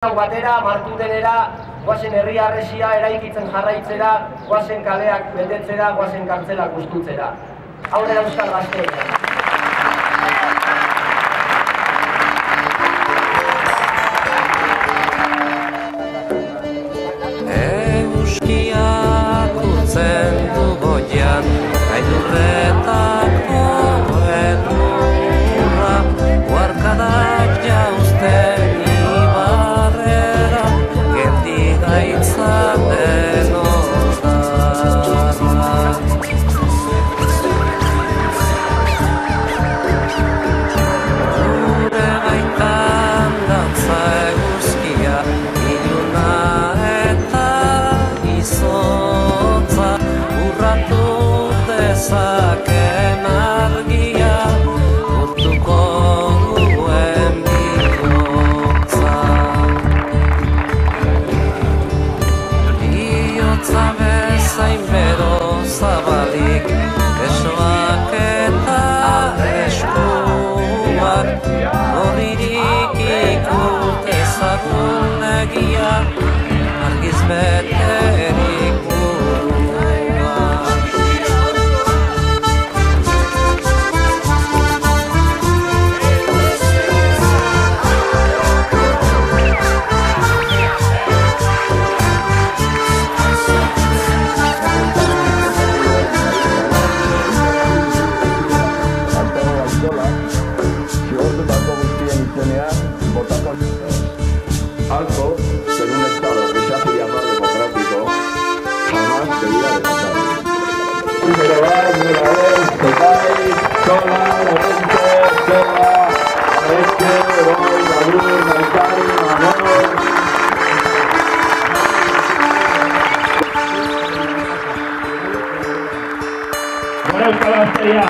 batera, Martutenera, goazen herri harresia eraikitzen jarraitzera, goazen kaleak betetzera, goazen kartzelak gustutzera. Aurrera Euskal Gazteak. Euskiak urtzen du goian, gailurretak horren urra, huarkadak jauzten ibarrera, geldi gaitzaten odarra. Gure baitan dantza eguzkia, iluna eta izotza, urratu dezaken argia, urtuko duen bihotza. Bihotza bezain bero zabalik, besoak eta eskuak, horirik ikut ezagun egia, argiz beterik burua. Algo que en un Estado que se hace llamar democrático jamás debía de pasar. Número vez, tocáis, sola, la mente, sola, a voy, la luz, Maitari, Manol. Gora Euskal Gazteria!